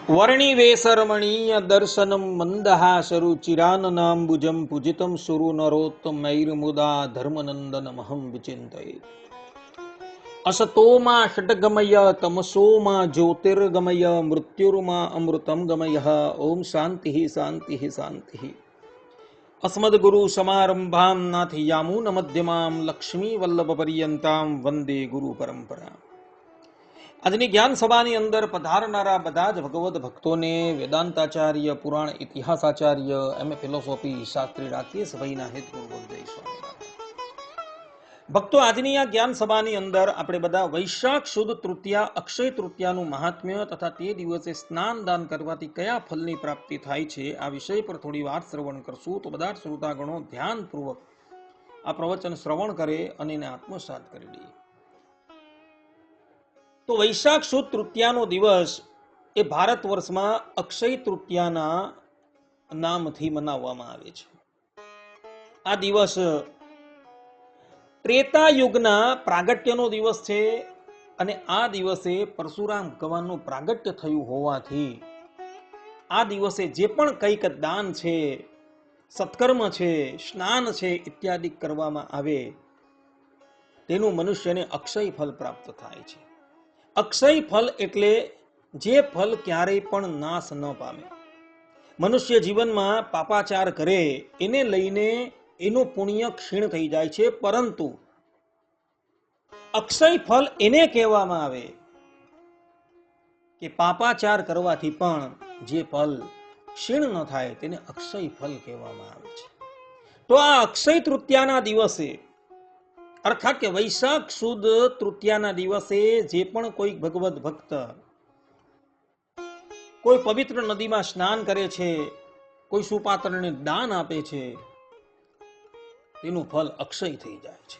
વર્ણિવેશરમણીય દર્શનમ મંદહાસરુચિરાનનાંબુજમ પૂજિતમ સુરુ નરોત્તમૈર્મુદા ધર્મનંદનમહં વિચિંતયે. અસતોમાં ષટ્ગમય તમસોમાં જ્યોતિર્ગમય મૃત્યુર્મા અમૃતમ ગમય. ઓમ શાંતિ શાંતિ શાંતિ. અસ્મદ્ગુરુ સમારંભામ નાથયામૂન મધ્યમામ લક્ષ્મી વલ્લભ પર્યંતામ વંદે ગુરુ પરંપરા. આજની જ્ઞાન સભાની અંદર પધારનારા બધા જ ભગવદ ભક્તોને વેદાંતાચાર્ય, પુરાણ ઇતિહાસાચાર્ય, એમએ ફિલોસોફી શાસ્ત્રી રાકેશ ભાઈના હેતપૂર્વક જય સ્વામિનારાયણ. ભક્તો, આજની આ જ્ઞાન સભાની અંદર આપણે બધા વૈશાખ સુદ તૃતીયા, અક્ષય તૃતીયાનું મહાત્મ્ય તથા તે દિવસે સ્નાન દાન કરવાથી કયા ફલની પ્રાપ્તિ થાય છે આ વિષય પર થોડી વાત શ્રવણ કરશું. તો બધા જ શ્રોતાગણો ધ્યાનપૂર્વક આ પ્રવચન શ્રવણ કરે અને એને આત્મસાત કરી લે. તો વૈશાખ સુદ તૃતીયાનો દિવસ એ ભારત વર્ષમાં અક્ષય તૃતીયાના નામથી મનાવવામાં આવે છે. આ દિવસ ત્રેતા યુગના પ્રાગટ્યનો દિવસ છે અને આ દિવસે પરશુરામ ભગવાનનું પ્રાગટ્ય થયું હોવાથી આ દિવસે જે પણ કંઈક દાન છે, સત્કર્મ છે, સ્નાન છે ઇત્યાદિ કરવામાં આવે તેનું મનુષ્યને અક્ષય ફલ પ્રાપ્ત થાય છે. અક્ષય ફલ એટલે જે ફલ ક્યારેય પણ નાશ ન પામે. મનુષ્ય જીવનમાં પાપાચાર કરે એને લઈને એનું પુણ્ય ક્ષીણ થઈ જાય છે, પરંતુ અક્ષય ફલ એને કહેવામાં આવે કે પાપાચાર કરવાથી પણ જે ફલ ક્ષીણ ન થાય તેને અક્ષય ફલ કહેવામાં આવે છે. તો આ અક્ષય તૃતીયાના દિવસે અર્થાત કે વૈશાખ સુદ તૃતીયાના દિવસે જે પણ કોઈ ભગવદ ભક્ત કોઈ પવિત્ર નદીમાં સ્નાન કરે છે, કોઈ સુપાત્રને દાન આપે છે, તેનું ફલ અક્ષય થઈ જાય છે.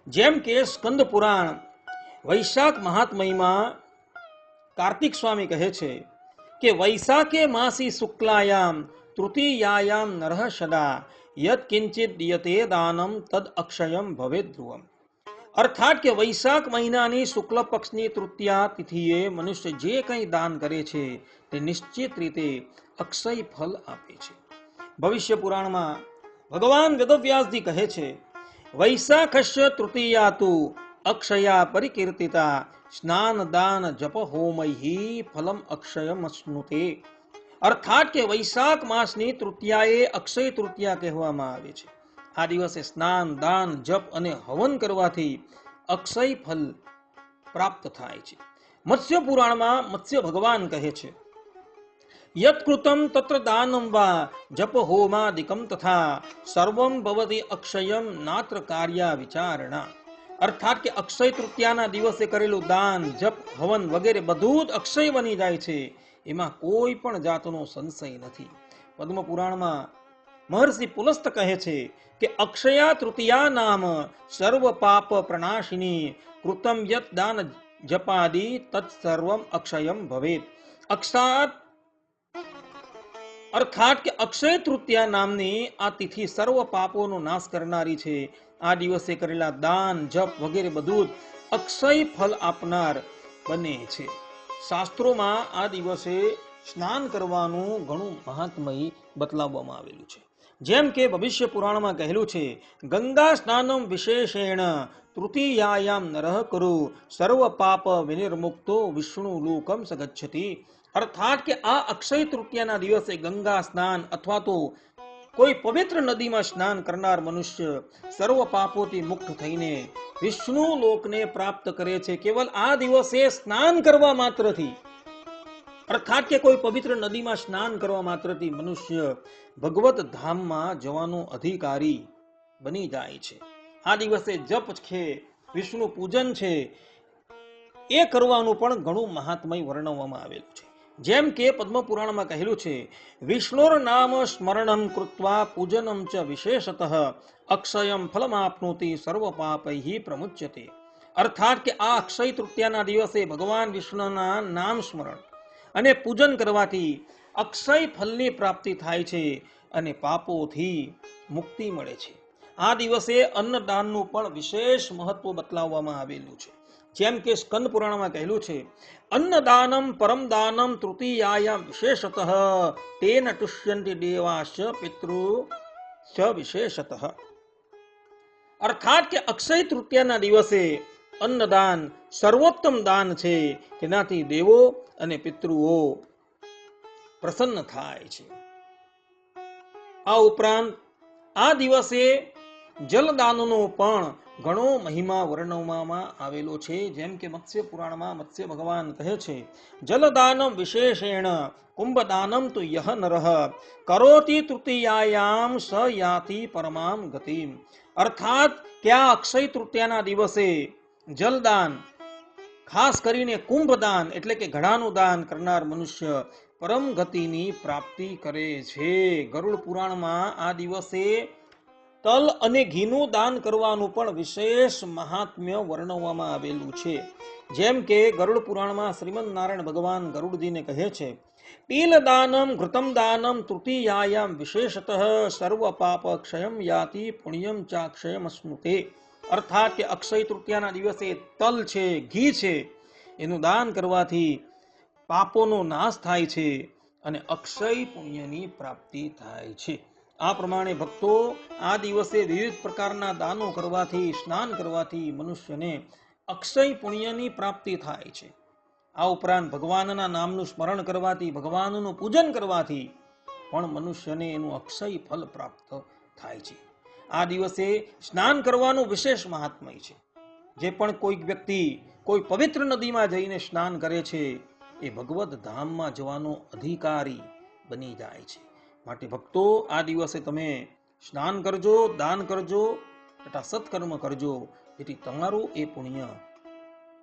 જેમ કે સ્કંદ પુરાણ વૈશાખ મહાત્મયમાં કાર્તિક સ્વામી કહે છે કે વૈશાખે માસી શુક્લાયામ તૃતીયાયામ નરહ સદા યત કિંચિત દિયતે દાનમ તદ અક્ષયમ ભવેદ ધ્રુવમ. અર્થાત કે વૈશાખ મહિનાની શુક્લ પક્ષની તૃતીયા તિથિએ મનુષ્ય જે કંઈ દાન કરે છે તે નિશ્ચિત રીતે અક્ષય ફલ આપે છે. ભવિષ્ય પુરાણમાં ભગવાન વેદવ્યાસજી કહે છે વૈશાખસ્ય તૃતીયાતુ અક્ષયા પરિકીર્તિતા સ્નાન દાન જપ હોમૈ ફલમ અક્ષયમ અશ્નુતે. અર્થાત કે વૈશાખ માસની તૃતીયાએ અક્ષય તૃતીયા કહેવામાં આવે છે. આ દિવસે સ્નાન દાન જપ અને હવન કરવાથી અક્ષય ફલ પ્રાપ્ત થાય છે. મત્સ્ય પુરાણમાં મત્સ્ય ભગવાન કહે છે યત કૃતમ તત્ર દાનમ વા જપ હોમાદિકમ તથા સર્વમ ભવતિ અક્ષયમ નાત્ર કાર્યા વિચારણા. અર્થાત કે અક્ષય તૃતીયાના દિવસે કરેલું દાન જપ હવન વગેરે બધું જ અક્ષય બની જાય છે, એમાં કોઈ પણ જાતનો સંશય નથી. પદ્મ પુરાણમાં મહર્ષિ પુલસ્ત કહે છે કે અક્ષયા તૃતીયા નામ સર્વ પાપ પ્રનાશિની કૃતમ યત દાન જપાદી તત્સર્વમ અક્ષયમ ભવેત. અર્થાત કે અક્ષય તૃતીયા નામની આ તિથિ સર્વ પાપોનો નાશ કરનારી છે. આ દિવસે કરેલા દાન જપ વગેરે બધું જ અક્ષય ફલ આપનાર બને છે. શાસ્ત્રોમાં આ દિવસે સ્નાન કરવાનું ઘણું મહાત્મય બતલાવવામાં આવેલું છે. જેમ કે ભવિષ્ય પુરાણમાં કહેલું છે ગંગા સ્નાનમ વિશેષેણ તૃતીયાયામ નરહ કુરુ સર્વ પાપ વિનિર્મુક્તો વિષ્ણુ લોકમ સગચ્છતિ. અર્થાત કે આ અક્ષય તૃતીયાના દિવસે ગંગા સ્નાન અથવા તો કોઈ પવિત્ર નદીમાં સ્નાન કરનાર મનુષ્ય સર્વ પાપોથી મુક્ત થઈને વિષ્ણુ લોકને પ્રાપ્ત કરે છે. કેવલ આ દિવસે સ્નાન કરવા માત્રથી, અર્થાત કે કોઈ પવિત્ર નદીમાં સ્નાન કરવા માત્રથી મનુષ્ય ભગવત ધામમાં જવાનો અધિકારી બની જાય છે. આ દિવસે જપ છે, વિષ્ણુ પૂજન છે, એ કરવાનું પણ ઘણું મહાત્મય વર્ણવવામાં આવેલું છે. જેમ કે પદ્મ પુરાણમાં કહેલું છે વિષ્ણુર નામ સ્મરણમ કૃત્વા પૂજનમ ચ વિશેષતઃ અક્ષયમ ફલમાપ્નોતિ સર્વ પાપૈ પ્રમુચ્યતે. અર્થાત કે આ અક્ષય તૃતીયાના દિવસે ભગવાન વિષ્ણુના નામ સ્મરણ અને પૂજન કરવાથી અક્ષય ફલની પ્રાપ્તિ થાય છે અને પાપોથી મુક્તિ મળે છે. આ દિવસે અન્નદાનનું પણ વિશેષ મહત્વ બતલાવવામાં આવેલું છે. જેમ કે સ્કંદ પુરાણમાં કહેલું છે, અન્નદાનમ પરમ દાનમ તૃતીયાયામ વિશેષતઃ તેન તુષ્યંતિ દેવાશ્ચ પિતૃ ચ વિશેષતઃ. અર્થાત કે અક્ષય તૃતીયાના દિવસે અન્નદાન સર્વોત્તમ દાન છે, તેનાથી દેવો અને પિતૃઓ પ્રસન્ન થાય છે. આ ઉપરાંત આ દિવસે જલદાનનો પણ ઘણો મહિમા વર્ણવવામાં આવેલો છે. જેમ કે મત્સ્ય પુરાણમાં મત્સ્ય ભગવાન કહે છે, જલદાનમ વિશેષેણ કુંભદાનમ તો યહ નરઃ કરોતિ તૃતીયાયામ સ યાતિ પરમામ ગતિમ. અર્થાત કે આ અક્ષય તૃતીયાના દિવસે જલદાન, ખાસ કરીને કુંભદાન એટલે કે ઘડાનું દાન કરનાર મનુષ્ય પરમ ગતિની પ્રાપ્તિ કરે છે. ગરુડ પુરાણમાં આ દિવસે તલ અને ઘીનું દાન કરવાનું પણ વિશેષ મહાત્મ્ય વર્ણવવામાં આવેલું છે. જેમ કે ગરુડ પુરાણમાં શ્રીમદ નારાયણ ભગવાન ગરુડજીને કહે છે, તિલ દાનમ ઘૃતમ દાનમ તૃતીયાયામ વિશેષતઃ સર્વ પાપ ક્ષયમ યાતિ પુણ્યમ ચાક્ષયમ સ્મૃતે. અર્થાત કે અક્ષય તૃતીયાના દિવસે તલ છે, ઘી છે, એનું દાન કરવાથી પાપોનો નાશ થાય છે અને અક્ષય પુણ્યની પ્રાપ્તિ થાય છે. આ પ્રમાણે ભક્તો આ દિવસે વિવિધ પ્રકારના દાનો કરવાથી, સ્નાન કરવાથી મનુષ્યને અક્ષય પુણ્યની પ્રાપ્તિ થાય છે. આ ઉપરાંત ભગવાનના નામનું સ્મરણ કરવાથી, ભગવાનનું પૂજન કરવાથી પણ મનુષ્યને એનું અક્ષય ફલ પ્રાપ્ત થાય છે. આ દિવસે સ્નાન કરવાનું વિશેષ મહાત્મય છે. જે પણ કોઈક વ્યક્તિ કોઈ પવિત્ર નદીમાં જઈને સ્નાન કરે છે, એ ભગવદ ધામમાં જવાનો અધિકારી બની જાય છે. માટે ભક્તો આ દિવસે તમે સ્નાન કરજો, દાન કરજો તથા સત્કર્મ કરજો, જેથી તમારું એ પુણ્ય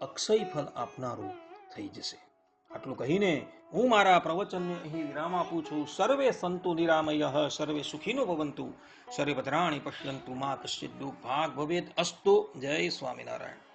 અક્ષય ફલ આપનારું થઈ જશે. આટલું કહીને હું મારા પ્રવચનને અહીં વિરામ આપું છું. સર્વે સંતુ નિરામયઃ, સર્વે સુખીનો ભવંતુ, સર્વે ભદ્રાણિ પશ્યન્તુ, મા કશ્ચિદ દુઃખ ભાગ ભવેત અસ્તુ. જય સ્વામિનારાયણ.